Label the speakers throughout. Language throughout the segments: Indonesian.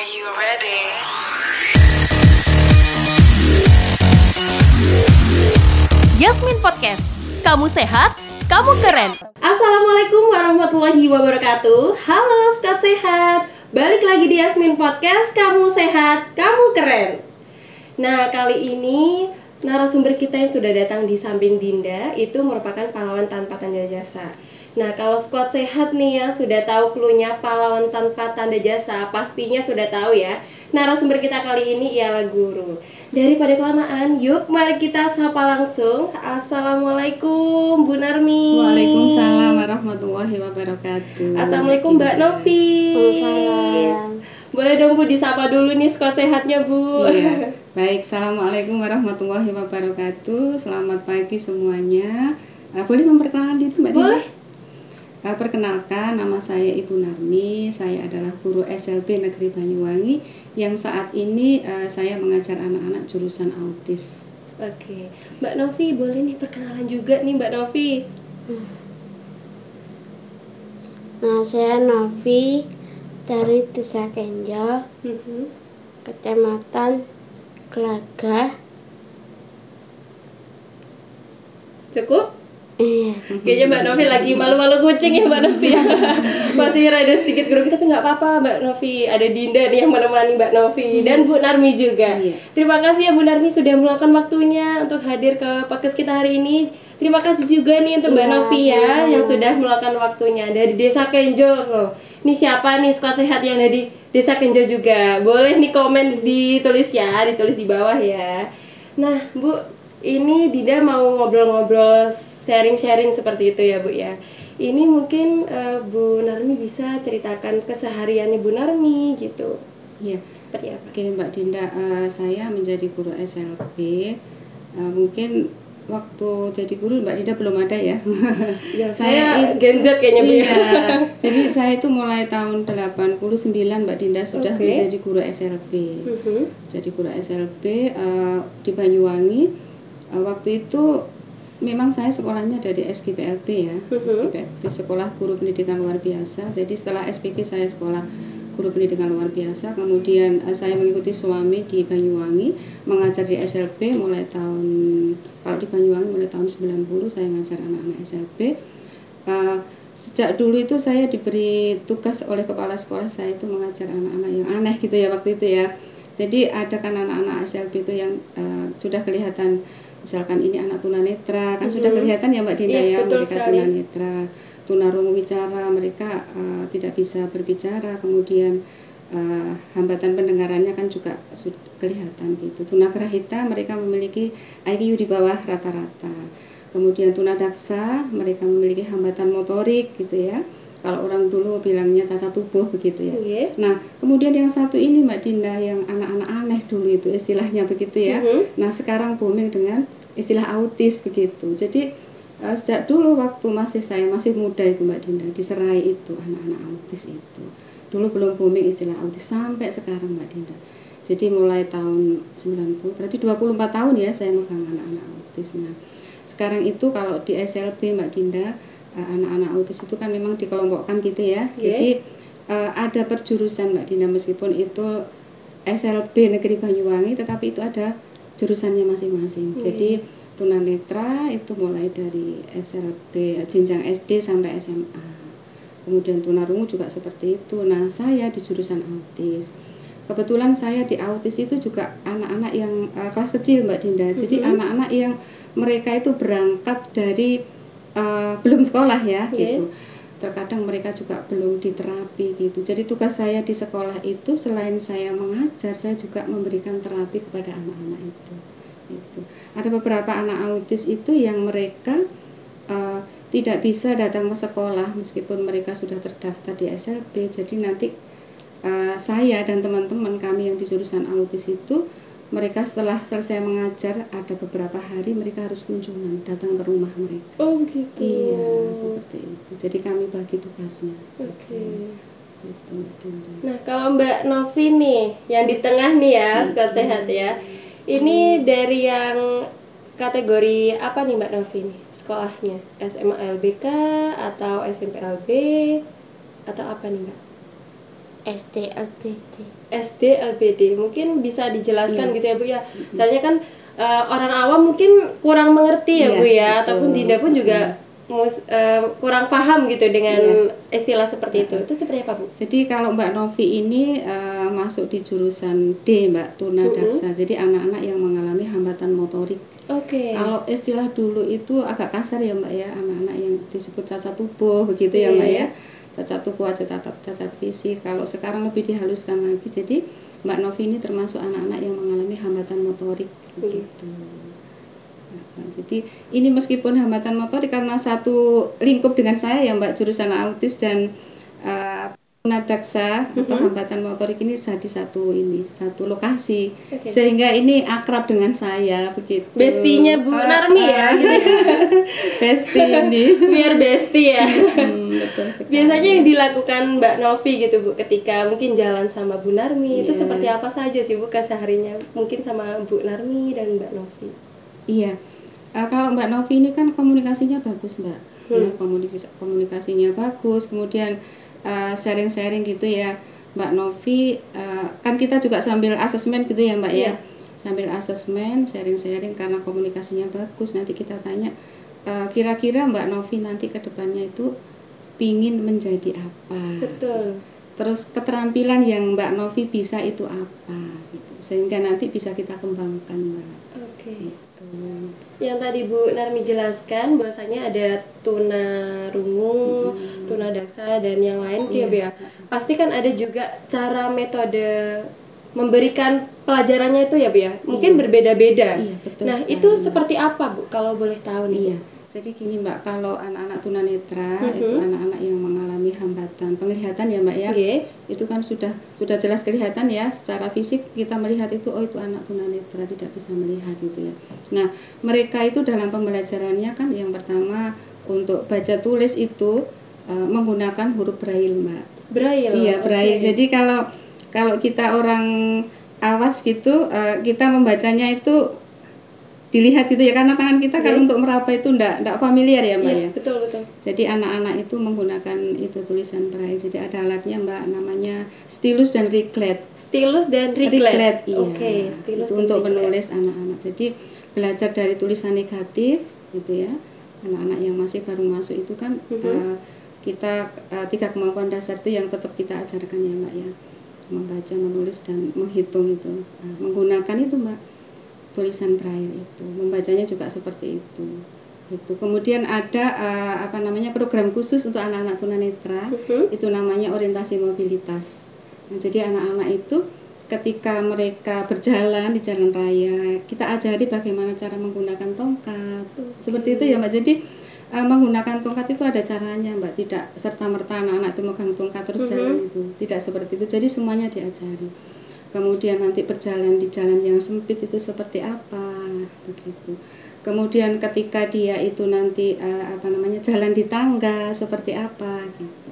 Speaker 1: you ready?
Speaker 2: Yasmin Podcast. Kamu sehat, kamu keren.
Speaker 3: Assalamualaikum warahmatullahi wabarakatuh. Halo Squad Sehat. Balik lagi di Yasmin Podcast. Kamu sehat, kamu keren. Nah, kali ini narasumber kita yang sudah datang di samping Dinda itu merupakan pahlawan tanpa tanda jasa. Nah, kalau Squad Sehat nih ya sudah tahu cluenya pahlawan tanpa tanda jasa, pastinya sudah tahu ya. Narasumber kita kali ini ialah guru. Daripada kelamaan, yuk mari kita sapa langsung. Assalamualaikum Bu Narmi.
Speaker 4: Waalaikumsalam warahmatullahi wabarakatuh.
Speaker 3: Assalamualaikum Mbak Novi.
Speaker 4: Waalaikumsalam.
Speaker 3: Boleh dong Bu disapa dulu nih Squad Sehatnya Bu.
Speaker 4: Iya. Baik, assalamualaikum warahmatullahi wabarakatuh. Selamat pagi semuanya. Boleh memperkenalkan diri Mbak Dina?
Speaker 3: Boleh.
Speaker 4: Perkenalkan, nama saya Ibu Narmi. Saya adalah guru SLB Negeri Banyuwangi yang saat ini saya mengajar anak-anak jurusan autis.
Speaker 3: Oke, Mbak Novi boleh nih perkenalan juga nih Mbak Novi.
Speaker 5: Nah, saya Novi dari Desa Kenjo, Kecamatan Gelagah.
Speaker 3: Cukup?
Speaker 5: Iya.
Speaker 3: Kayaknya Mbak Novi lagi malu-malu kucing ya Mbak Novi. Masih rada sedikit grogi tapi nggak apa-apa Mbak Novi. Ada Dinda nih yang menemani Mbak Novi dan Bu Narmi juga.
Speaker 4: Iya.
Speaker 3: Terima kasih ya Bu Narmi sudah meluangkan waktunya untuk hadir ke podcast kita hari ini. Terima kasih juga nih untuk Mbak
Speaker 5: Iya,
Speaker 3: Novi ya
Speaker 5: sama-sama.
Speaker 3: yang sudah meluangkan waktunya dari Desa Kenjo loh. Ini siapa nih Squad Sehat yang dari Desa Kenjo juga? Boleh nih komen ditulis di bawah ya. Nah Bu, ini Dinda mau ngobrol-ngobrol sharing-sharing seperti itu ya Bu ya. Ini mungkin Bu Narmi bisa ceritakan kesehariannya Bu Narmi gitu.
Speaker 4: Iya.
Speaker 3: Seperti apa?
Speaker 4: Oke Mbak Dinda, saya menjadi guru SLB. Mungkin waktu jadi guru Mbak Dinda belum ada ya.
Speaker 3: Ya, saya Gen Z kayaknya Bu ya.
Speaker 4: Iya. Jadi saya itu mulai tahun 89 Mbak Dinda sudah
Speaker 3: Oke.
Speaker 4: menjadi guru SLB.
Speaker 3: Mhm.
Speaker 4: Jadi guru SLB di Banyuwangi. Waktu itu memang saya sekolahnya dari SGPLB ya. SGPLB, Sekolah Guru Pendidikan Luar Biasa. Jadi setelah SPG saya sekolah Guru Pendidikan Luar Biasa. Kemudian saya mengikuti suami di Banyuwangi mengajar di SLB mulai tahun, kalau di Banyuwangi mulai tahun 90 saya ngajar anak-anak SLB. Sejak dulu itu saya diberi tugas oleh kepala sekolah saya itu mengajar anak-anak yang aneh gitu ya waktu itu ya. Jadi ada kan anak-anak SLB itu yang sudah kelihatan, misalkan ini anak tunanetra kan sudah kelihatan ya Mbak Dinda
Speaker 3: Iya,
Speaker 4: ya,
Speaker 3: betul
Speaker 4: mereka
Speaker 3: sekali.
Speaker 4: tunanetra, tunarungu wicara, mereka tidak bisa berbicara, kemudian hambatan pendengarannya kan juga sudah kelihatan gitu. Tunagrahita mereka memiliki IQ di bawah rata-rata. Kemudian tunadaksa mereka memiliki hambatan motorik gitu ya. Kalau orang dulu bilangnya cacat tubuh begitu ya.
Speaker 3: Oke.
Speaker 4: Nah, kemudian yang satu ini Mbak Dinda yang anak-anak aneh dulu itu istilahnya begitu ya. Nah, sekarang booming dengan istilah autis begitu. Jadi sejak dulu waktu saya masih muda itu Mbak Dinda, diserai itu anak-anak autis itu. Dulu belum booming istilah autis sampai sekarang Mbak Dinda. Jadi mulai tahun 90, berarti 24 tahun ya saya megang anak-anak autis. Nah, sekarang itu kalau di SLB Mbak Dinda, anak-anak autis itu kan memang dikelompokkan gitu ya. Jadi ada perjurusan Mbak Dinda, meskipun itu SLB Negeri Banyuwangi tetapi itu ada jurusannya masing-masing. Jadi tunanetra itu mulai dari SLB jenjang SD sampai SMA. Kemudian tunarungu juga seperti itu. Nah, saya di jurusan autis. Kebetulan saya di autis itu juga anak-anak yang kelas kecil Mbak Dinda. Jadi anak-anak yang mereka itu berangkat dari belum sekolah ya gitu. Terkadang mereka juga belum diterapi gitu. Jadi tugas saya di sekolah itu selain saya mengajar, saya juga memberikan terapi kepada anak-anak itu. Gitu. Ada beberapa anak autis itu yang mereka tidak bisa datang ke sekolah meskipun mereka sudah terdaftar di SLB. Jadi nanti saya dan teman-teman kami yang di jurusan autis itu, mereka setelah selesai mengajar ada beberapa hari mereka harus kunjungan datang ke rumah mereka.
Speaker 3: Oh gitu.
Speaker 4: Iya, seperti itu. Jadi kami bagi tugasnya.
Speaker 3: Oke.
Speaker 4: Gitu, Mbak Dinda.
Speaker 3: Nah, kalau Mbak Novi nih yang di tengah nih ya, Squad Sehat ya. Ini dari yang kategori apa nih Mbak Novi nih sekolahnya? SMA LBK atau SMP LB atau apa nih Mbak?
Speaker 5: SD LBD.
Speaker 3: SD LBD. Mungkin bisa dijelaskan gitu ya Bu ya. Soalnya kan orang awam mungkin kurang mengerti ya Bu ya,
Speaker 4: betul.
Speaker 3: ataupun Dinda pun juga kurang paham gitu dengan istilah seperti itu. Itu seperti apa Bu?
Speaker 4: Jadi kalau Mbak Novi ini masuk di jurusan D Mbak, tunadaksa. Jadi anak-anak yang mengalami hambatan motorik.
Speaker 3: Oke.
Speaker 4: Kalau istilah dulu itu agak kasar ya Mbak ya, anak-anak yang disebut cacat tubuh begitu ya Mbak ya. Cacat tubuh atau cacat fisik. Kalau sekarang lebih dihaluskan lagi. Jadi Mbak Novi ini termasuk anak-anak yang mengalami hambatan motorik begitu. Nah, jadi ini meskipun hambatan motorik karena satu lingkup dengan saya ya Mbak, jurusan autis dan tunadaksa atau hambatan motorik ini di satu lokasi, sehingga ini akrab dengan saya begitu.
Speaker 3: Bestinya Bu Narmi ya gitu.
Speaker 4: Besti ini.
Speaker 3: Biar besti ya.
Speaker 4: Betul sekali.
Speaker 3: Biasanya yang dilakukan Mbak Novi gitu Bu ketika mungkin jalan sama Bu Narmi itu seperti apa saja sih Bu kesehariannya mungkin sama Bu Narmi dan Mbak Novi?
Speaker 4: Iya. Kalau Mbak Novi ini kan komunikasinya bagus Mbak, ya, komunikasinya bagus, kemudian sharing-sharing gitu ya Mbak Novi, kan kita juga sambil asesmen gitu ya Mbak ya, sambil asesmen, sharing-sharing karena komunikasinya bagus, nanti kita tanya kira-kira Mbak Novi nanti ke depannya itu pingin menjadi apa?
Speaker 3: Betul.
Speaker 4: Terus keterampilan yang Mbak Novi bisa itu apa? Gitu. Sehingga nanti bisa kita kembangkan Mbak.
Speaker 3: Oke.
Speaker 4: Gitu.
Speaker 3: Yang tadi Bu Narmi jelaskan bahwasanya ada tunarungu, tunadaksa dan yang lain gitu ya Bu ya. Pasti kan ada juga cara metode memberikan pelajarannya itu ya Bu ya. Mungkin berbeda-beda.
Speaker 4: Iya, betul
Speaker 3: nah,
Speaker 4: sekali,
Speaker 3: itu
Speaker 4: Mbak.
Speaker 3: seperti apa Bu kalau boleh tahu nih?
Speaker 4: Iya. Jadi gini Mbak, kalau anak-anak tunanetra itu anak-anak yang mengalami hambatan penglihatan ya Mbak ya. Itu kan sudah jelas kelihatan ya, secara fisik kita melihat itu, oh itu anak tunanetra tidak bisa melihat gitu ya. Nah, mereka itu dalam pembelajarannya kan yang pertama untuk baca tulis itu menggunakan huruf braille Mbak.
Speaker 3: Braille.
Speaker 4: Iya, braille. Jadi kalau kita orang awas gitu, kita membacanya itu dilihat gitu ya, karena tangan kita kan untuk meraba itu enggak familiar ya Mbak ya.
Speaker 3: Betul.
Speaker 4: Jadi anak-anak itu menggunakan itu tulisan braille. Jadi ada alatnya Mbak, namanya stylus dan riglet.
Speaker 3: Stylus dan riglet.
Speaker 4: Iya.
Speaker 3: Oke, stylus
Speaker 4: itu
Speaker 3: dan
Speaker 4: untuk
Speaker 3: riglet.
Speaker 4: menulis anak-anak. Jadi belajar dari tulisan negatif gitu ya. Anak-anak yang masih baru masuk itu kan kita 3 kemampuan dasar itu yang tetap kita ajarkan ya Mbak ya. Membaca, menulis dan menghitung itu. Nah, menggunakan itu Mbak, tulisan braille itu, membacanya juga seperti itu. Kemudian ada program khusus untuk anak-anak tunanetra, itu namanya orientasi mobilitas. Nah, jadi anak-anak itu ketika mereka berjalan di jalan raya, kita ajari bagaimana cara menggunakan tongkat. Seperti itu ya Mbak. Jadi menggunakan tongkat itu ada caranya Mbak, tidak serta-merta anak-anak itu megang tongkat terus jalan itu, tidak seperti itu. Jadi semuanya diajari. Kemudian nanti berjalan di jalan yang sempit itu seperti apa, begitu. Kemudian ketika dia itu nanti jalan di tangga seperti apa, gitu.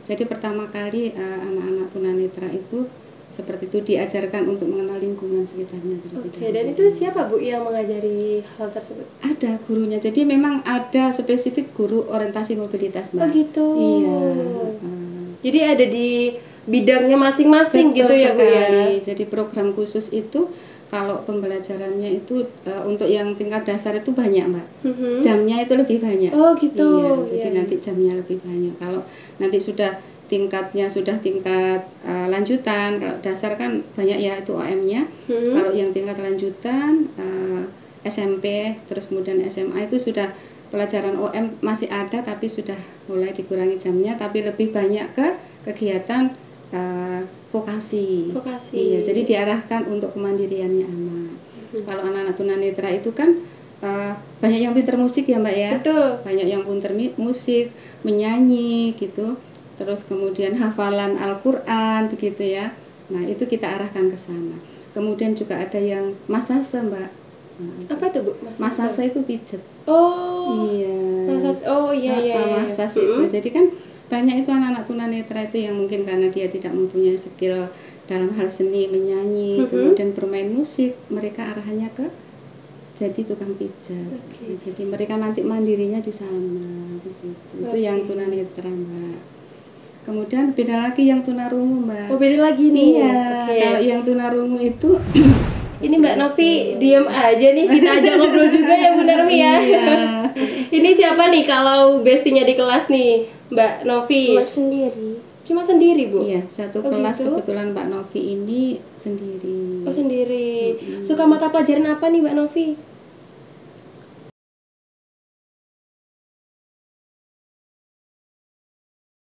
Speaker 4: Jadi pertama kali anak-anak tunanetra itu seperti itu diajarkan untuk mengenal lingkungan sekitarnya.
Speaker 3: Oke, dan itu siapa Bu yang mengajari hal tersebut?
Speaker 4: Ada gurunya. Jadi memang ada spesifik guru orientasi mobilitas Mbak.
Speaker 3: Oh gitu.
Speaker 4: Iya.
Speaker 3: Jadi ada di bidangnya masing-masing gitu ya Bu ya.
Speaker 4: Jadi program khusus itu kalau pembelajarannya itu untuk yang tingkat dasar itu banyak Mbak. Jamnya itu lebih banyak.
Speaker 3: Oh gitu.
Speaker 4: Iya, jadi nanti jamnya lebih banyak. Kalau nanti sudah tingkat lanjutan, kalau dasar kan banyak ya itu OM-nya. Kalau yang tingkat lanjutan SMP terus kemudian SMA itu sudah pelajaran OM masih ada tapi sudah mulai dikurangi jamnya, tapi lebih banyak ke kegiatan vokasi. Iya, jadi diarahkan untuk kemandiriannya anak. Kalau anak-anak tunanetra itu kan banyak yang pinter musik ya Mbak ya.
Speaker 3: Betul.
Speaker 4: Banyak yang pinter musik, menyanyi gitu. Terus kemudian hafalan Al-Qur'an begitu ya. Nah, itu kita arahkan ke sana. Kemudian juga ada yang masase Mbak.
Speaker 3: Apa itu Bu?
Speaker 4: Masase itu pijet.
Speaker 3: Oh.
Speaker 4: Iya.
Speaker 3: Iya.
Speaker 4: Masase itu. Jadi kan banyak itu anak-anak tunanetra itu yang mungkin karena dia tidak mempunyai skill dalam hal seni, menyanyi, kemudian bermain musik, mereka arahannya ke jadi tukang pijat. Jadi mereka nanti mandirinya di sana begitu. Itu yang tunanetra Mbak. Kemudian beda lagi yang tunarungu, Mbak.
Speaker 3: Oh, beda lagi nih.
Speaker 4: Iya,
Speaker 3: Oke.
Speaker 4: kalau yang tunarungu itu
Speaker 3: Ini Mbak Novi diem aja nih, kita ajak ngobrol juga ya Bu Narmi ya.
Speaker 4: Iya.
Speaker 3: Ini siapa nih kalau bestinya di kelas nih, Mbak Novi?
Speaker 5: Cuma sendiri.
Speaker 3: Cuma sendiri Bu?
Speaker 4: Iya, satu
Speaker 3: Oh,
Speaker 4: kelas
Speaker 3: gitu?
Speaker 4: kebetulan Mbak Novi ini sendiri.
Speaker 3: Oh sendiri. Suka mata pelajaran apa nih Mbak Novi?